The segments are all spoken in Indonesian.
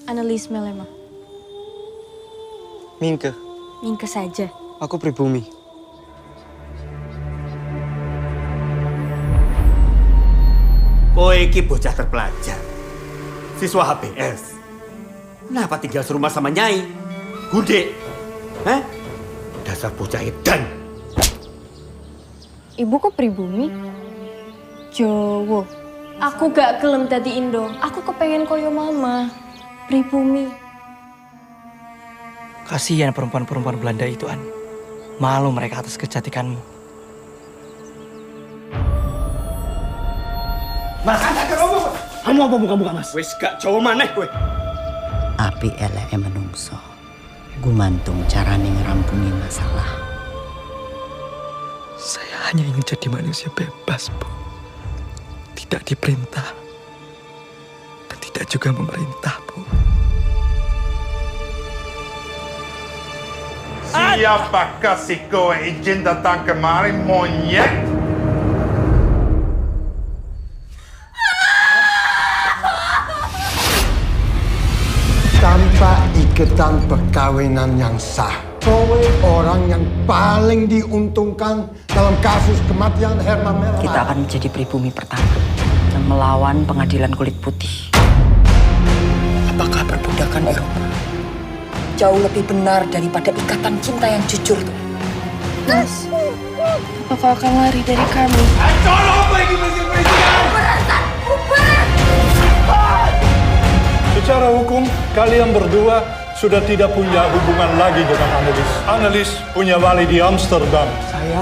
Annelies Melema. Minke. Minke saja. Aku pribumi. Kowe iki bocah terpelajar. Siswa HBS. Kenapa tinggal serumah sama Nyai? Gude. Hah? Dasar bocah edan. Ibu kok pribumi? Jowo. Aku gak gelem dadi Indo. Aku kepengen koyo mama. Pribumi. Kasihan perempuan-perempuan Belanda itu, An. Malu mereka atas kecantikanmu. Mas, Kamu apa buka-buka, Mas? wis gak jauh maneh kowe. Api eleke menungso. Gumantung carane ngerampungi masalah. Saya hanya ingin jadi manusia bebas, Bu. Tidak diperintah. Dan tidak juga memerintah, Bu. Siapakah si kowe izin datang kemari, monyet? Tanpa ikatan perkawinan yang sah, kowe orang yang paling diuntungkan dalam kasus kematian Herman Melema. Kita akan menjadi pribumi pertama yang melawan pengadilan kulit putih. Apakah perbudakan Eropa jauh lebih benar daripada ikatan cinta yang jujur tuh? Mas, apa kau akan lari dari kami? Secara hukum, kalian berdua sudah tidak punya hubungan lagi dengan Annelies. Annelies punya wali di Amsterdam. Saya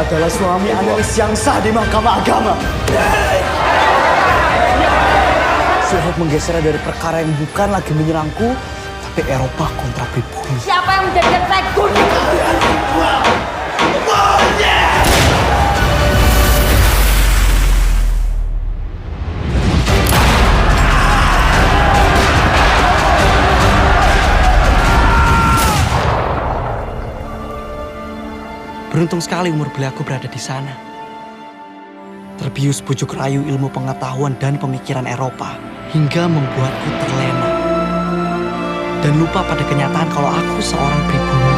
adalah suami Annelies yang sah di Mahkamah Agama. Suhut menggeser dari perkara yang bukan lagi menyerangku, tapi Eropa kontra pribumi. Siapa yang menjadikan saya kuning? Beruntung sekali umur beliaku berada di sana. Terbius bujuk rayu ilmu pengetahuan dan pemikiran Eropa hingga membuatku terlena. Dan lupa pada kenyataan kalau aku seorang pribumi.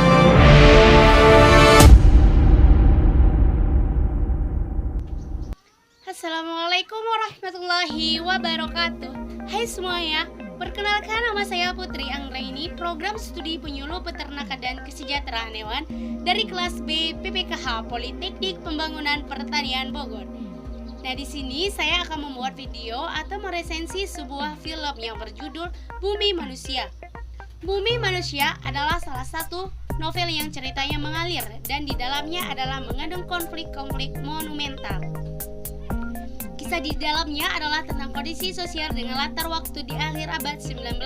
Assalamualaikum warahmatullahi wabarakatuh. Hai semuanya, perkenalkan nama saya Putri Anggraini, program studi penyuluh peternakan dan kesejahteraan hewan dari kelas B PPKH Politeknik Pembangunan Pertanian Bogor. Nah, di sini saya akan membuat video atau meresensi sebuah film yang berjudul Bumi Manusia. Bumi Manusia adalah salah satu novel yang ceritanya mengalir dan di dalamnya adalah mengandung konflik-konflik monumental. Kisah di dalamnya adalah tentang kondisi sosial dengan latar waktu di akhir abad 19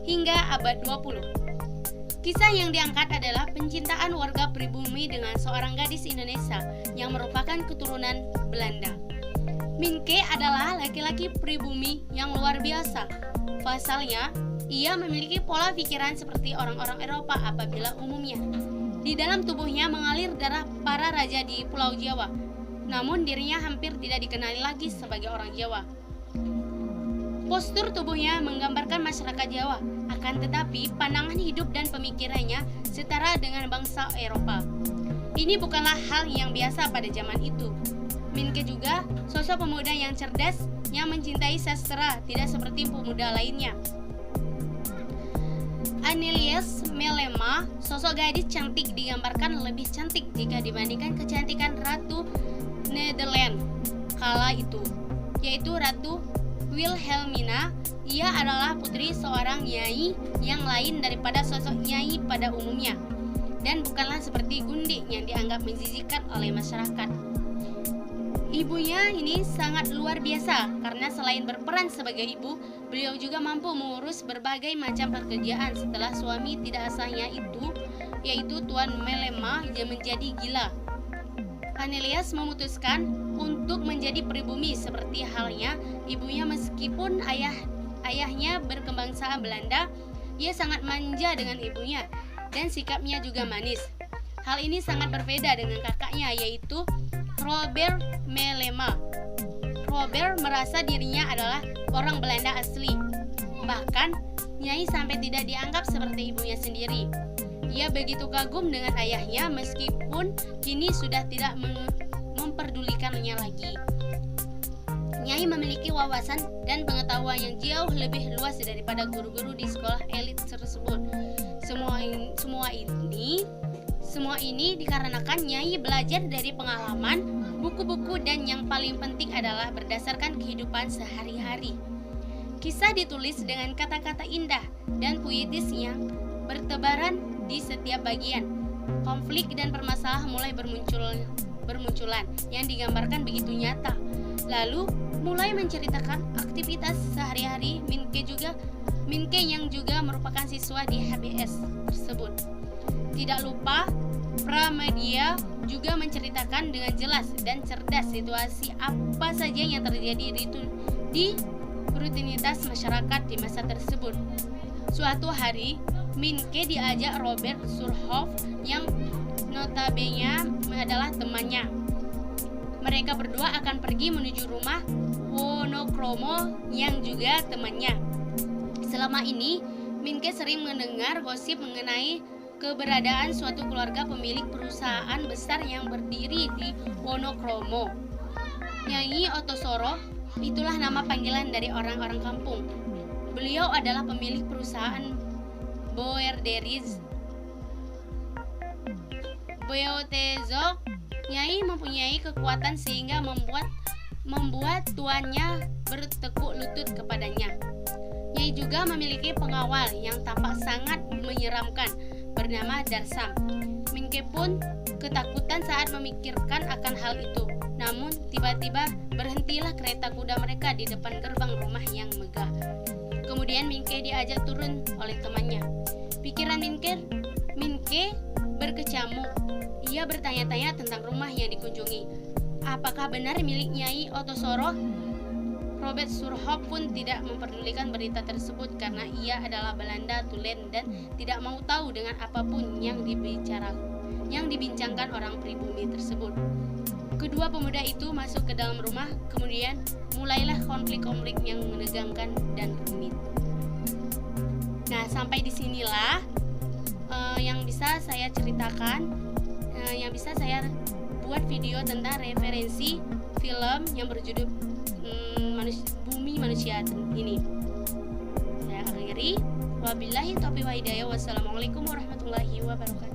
hingga abad 20. Kisah yang diangkat adalah pencintaan warga pribumi dengan seorang gadis Indonesia yang merupakan keturunan Belanda. Minke adalah laki-laki pribumi yang luar biasa. Pasalnya, ia memiliki pola pikiran seperti orang-orang Eropa apabila umumnya. Di dalam tubuhnya mengalir darah para raja di Pulau Jawa. Namun dirinya hampir tidak dikenali lagi sebagai orang Jawa. Postur tubuhnya menggambarkan masyarakat Jawa, akan tetapi pandangan hidup dan pemikirannya setara dengan bangsa Eropa. Ini bukanlah hal yang biasa pada zaman itu. Minke juga sosok pemuda yang cerdas, yang mencintai sastra, tidak seperti pemuda lainnya. Annelies Melema, sosok gadis cantik digambarkan lebih cantik jika dibandingkan kecantikan Ratu Nederland kala itu, yaitu Ratu Wilhelmina. Ia adalah putri seorang nyai yang lain daripada sosok nyai pada umumnya, dan bukanlah seperti Gundi yang dianggap menjijikkan oleh masyarakat. Ibunya ini sangat luar biasa karena selain berperan sebagai ibu, beliau juga mampu mengurus berbagai macam pekerjaan setelah suami tidak sahnya itu, yaitu Tuan Melema, yang menjadi gila. Annelies memutuskan untuk menjadi pribumi seperti halnya ibunya. Meskipun ayahnya berkebangsaan Belanda, ia sangat manja dengan ibunya dan sikapnya juga manis. Hal ini sangat berbeda dengan kakaknya, yaitu Robert Melema. Robert merasa dirinya adalah orang Belanda asli. Bahkan, Nyai sampai tidak dianggap seperti ibunya sendiri. Ia begitu kagum dengan ayahnya meskipun kini sudah tidak memperdulikannya lagi. Nyai memiliki wawasan dan pengetahuan yang jauh lebih luas daripada guru-guru di sekolah elit tersebut. Semua ini dikarenakan Nyai belajar dari pengalaman, buku-buku, dan yang paling penting adalah berdasarkan kehidupan sehari-hari. Kisah ditulis dengan kata-kata indah dan puitis yang bertebaran di setiap bagian. Konflik dan permasalahan mulai bermunculan yang digambarkan begitu nyata. Lalu mulai menceritakan aktivitas sehari-hari Minke yang juga merupakan siswa di HBS tersebut. Tidak lupa, Pramedia juga menceritakan dengan jelas dan cerdas situasi apa saja yang terjadi di rutinitas masyarakat di masa tersebut. Suatu hari, Minke diajak Robert Surhoff yang notabene adalah temannya. Mereka berdua akan pergi menuju rumah Wonokromo yang juga temannya. Selama ini, Minke sering mendengar gosip mengenai keberadaan suatu keluarga pemilik perusahaan besar yang berdiri di Wonokromo. Nyai Otosoro, itulah nama panggilan dari orang-orang kampung. Beliau adalah pemilik perusahaan Boeotezo. Nyai mempunyai kekuatan sehingga membuat tuannya bertekuk lutut kepadanya. Nyai juga memiliki pengawal yang tampak sangat menyeramkan bernama Darsam. Minke pun ketakutan saat memikirkan akan hal itu. Namun tiba-tiba berhentilah kereta kuda mereka di depan gerbang rumah yang megah. Kemudian Minke diajak turun oleh temannya. Pikiran Minke berkecamuk. Ia bertanya-tanya tentang rumah yang dikunjungi. Apakah benar milik Nyai Otosoro? Robert Surhoff pun tidak memperdulikan berita tersebut karena ia adalah Belanda tulen dan tidak mau tahu dengan apapun yang dibincangkan orang pribumi tersebut. Kedua pemuda itu masuk ke dalam rumah, kemudian mulailah konflik-konflik yang menegangkan dan rumit. Nah, sampai disinilah yang bisa saya ceritakan, yang bisa saya buat video tentang referensi film yang berjudul Bumi Manusia ini. Saya akhiri. Wabillahi taufiq wa hidayah. Wassalamualaikum warahmatullahi wabarakatuh.